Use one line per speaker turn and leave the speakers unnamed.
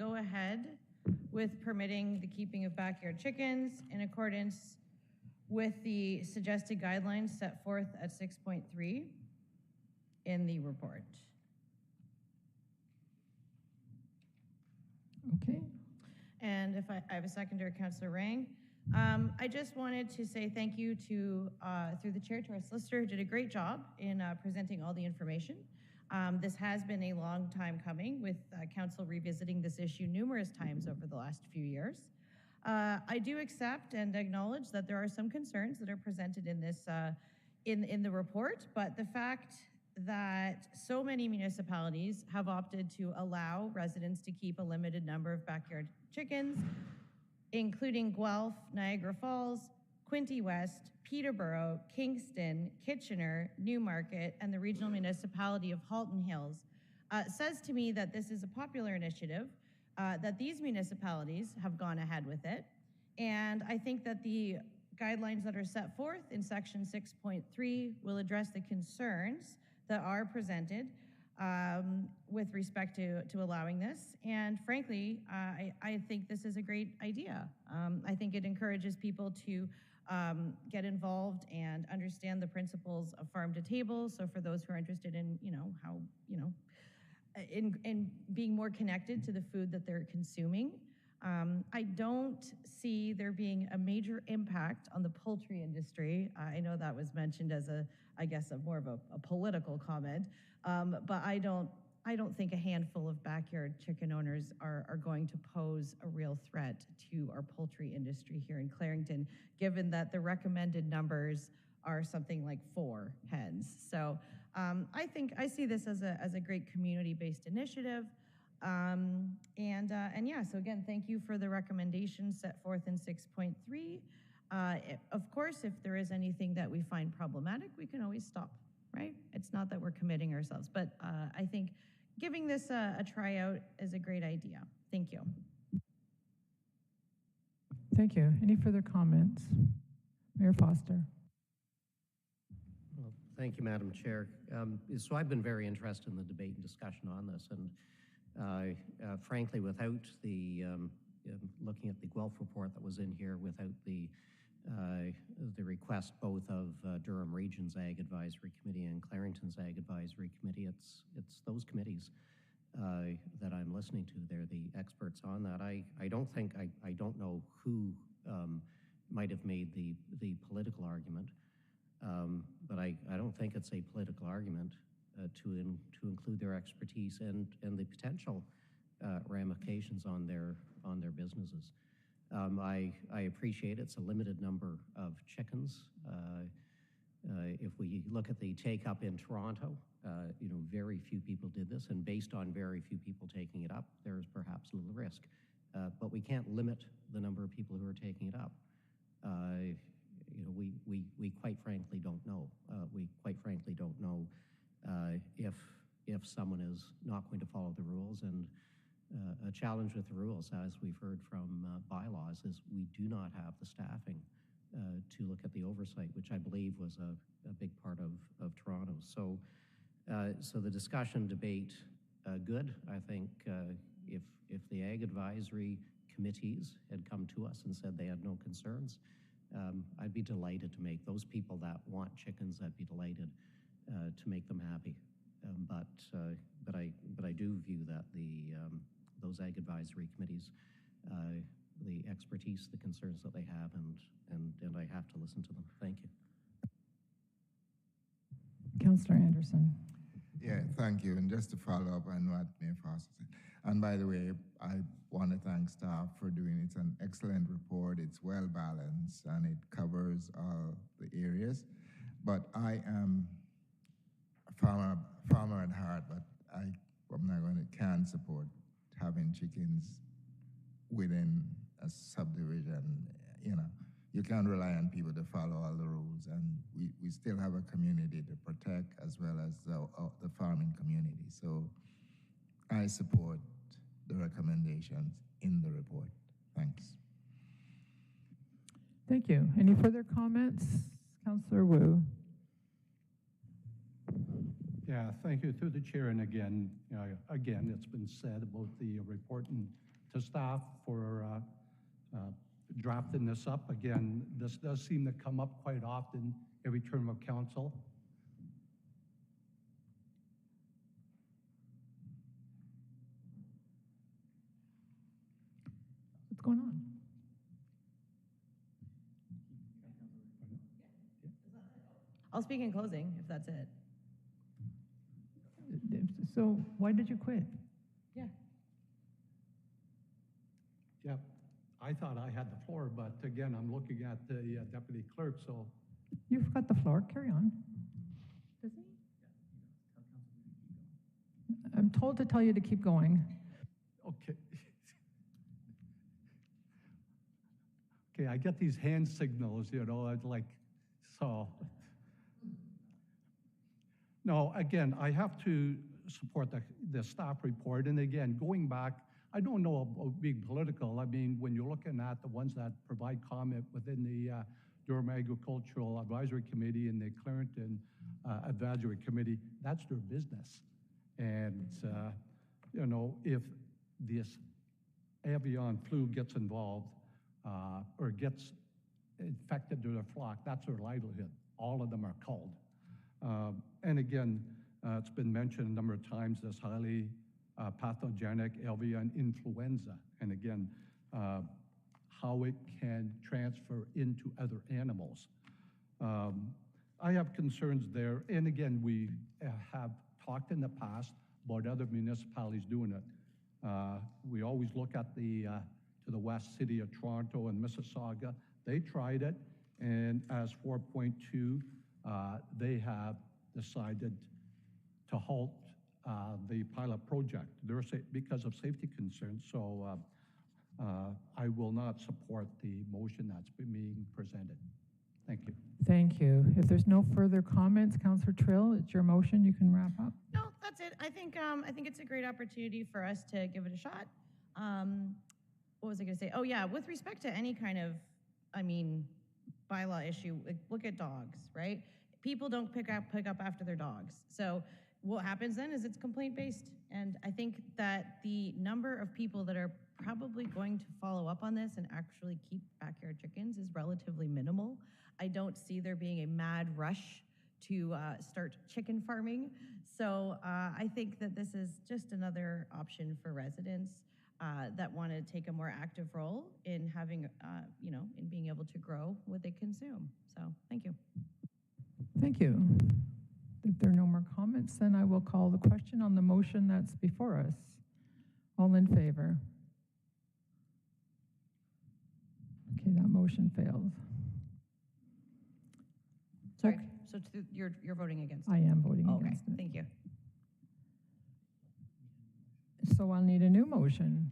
go ahead with permitting the keeping of backyard chickens in accordance with the suggested guidelines set forth at 6.3 in the report.
Okay.
And if I have a seconder, Councillor Rang. I just wanted to say thank you to, through the chair, to our solicitor, who did a great job in presenting all the information. This has been a long time coming, with council revisiting this issue numerous times over the last few years. I do accept and acknowledge that there are some concerns that are presented in this in the report, but the fact that so many municipalities have opted to allow residents to keep a limited number of backyard chickens, including Guelph, Niagara Falls, Quinte West, Peterborough, Kingston, Kitchener, Newmarket, and the regional municipality of Halton Hills, says to me that this is a popular initiative, that these municipalities have gone ahead with it. And I think that the guidelines that are set forth in section 6.3 will address the concerns that are presented with respect to allowing this. And frankly, I think this is a great idea. I think it encourages people to get involved and understand the principles of farm to table. So for those who are interested in, how, in being more connected to the food that they're consuming, I don't see there being a major impact on the poultry industry. I know that was mentioned as I guess, more of a political comment, but I don't think a handful of backyard chicken owners are going to pose a real threat to our poultry industry here in Clarington, given that the recommended numbers are something like 4 hens. So I see this as a great community-based initiative. And yeah, so again, thank you for the recommendations set forth in 6.3. Of course, if there is anything that we find problematic, we can always stop, right? It's not that we're committing ourselves, but I think giving this a try out is a great idea. Thank you.
Thank you. Any further comments? Mayor Foster.
Well, thank you, Madam Chair. So I've been very interested in the debate and discussion on this, and frankly, without the looking at the Guelph report that was in here, without the request both of Durham Region's Ag Advisory Committee and Clarington's Ag Advisory Committee, it's those committees that I'm listening to. They're the experts on that. I don't know who might have made the political argument, but I don't think it's a political argument to include their expertise and the potential ramifications on their businesses. I appreciate it's a limited number of chickens. If we look at the take-up in Toronto, very few people did this, and based on very few people taking it up, there's perhaps a little risk. But we can't limit the number of people who are taking it up. We quite frankly don't know. We quite frankly don't know if someone is not going to follow the rules. And a challenge with the rules, as we've heard from bylaws, is we do not have the staffing to look at the oversight, which I believe was a big part of Toronto. So the discussion, debate, good. I think if the Ag Advisory Committees had come to us and said they had no concerns, I'd be delighted to make those people that want chickens, I'd be delighted to make them happy. But I do view that those Ag Advisory Committees, the expertise, the concerns that they have, and I have to listen to them. Thank you.
Councillor Anderson.
Yeah, thank you. And just to follow up on what Mayor Foster said, and by the way, I want to thank staff for doing it. It's an excellent report. It's well balanced and it covers all the areas. But I am a farmer at heart, but I'm not can support having chickens within a subdivision. You can't rely on people to follow all the rules, and we still have a community to protect as well as the farming community. So I support the recommendations in the report. Thanks.
Thank you. Any further comments? Councillor Wu.
Yeah, thank you. Through the chair, and again, it's been said about the report, and to staff for drafting this up. Again, this does seem to come up quite often every term of council.
What's going on?
I'll speak in closing, if that's it.
So why did you quit?
Yeah.
Yeah, I thought I had the floor, but again, I'm looking at the deputy clerk, so
You've got the floor, carry on.
Does he?
I'm told to tell you to keep going.
okay. Okay, I get these hand signals, you know, I'd like, so. No, again, I have to support the staff report, and again, going back, I don't know about being political. I mean, when you're looking at the ones that provide comment within the Durham Agricultural Advisory Committee and the Clarington Advisory Committee, that's their business. And, you know, if this avian flu gets involved or gets infected to their flock, that's their livelihood. All of them are culled. And again, it's been mentioned a number of times, this highly pathogenic avian influenza. And again, how it can transfer into other animals. I have concerns there. And again, we have talked in the past about other municipalities doing it. We always look at to the west city of Toronto and Mississauga. They tried it, and as 4.2, they have decided to halt the pilot project because of safety concerns. So I will not support the motion that's being presented. Thank you.
Thank you. If there's no further comments, Councillor Trill, it's your motion. You can wrap up.
No, that's it. I think it's a great opportunity for us to give it a shot. What was I going to say? Oh yeah, with respect to any kind of, bylaw issue, like, look at dogs, right? People don't pick up after their dogs. So what happens then is it's complaint based. And I think that the number of people that are probably going to follow up on this and actually keep backyard chickens is relatively minimal. I don't see there being a mad rush to start chicken farming. So I think that this is just another option for residents that want to take a more active role in having, in being able to grow what they consume. So thank you.
Thank you. If there are no more comments, then I will call the question on the motion that's before us. All in favor? Okay, that motion fails.
Sorry,
Okay.
so you're voting against it?
I am voting
Oh, okay,
against it.
thank you.
So I'll need a new motion.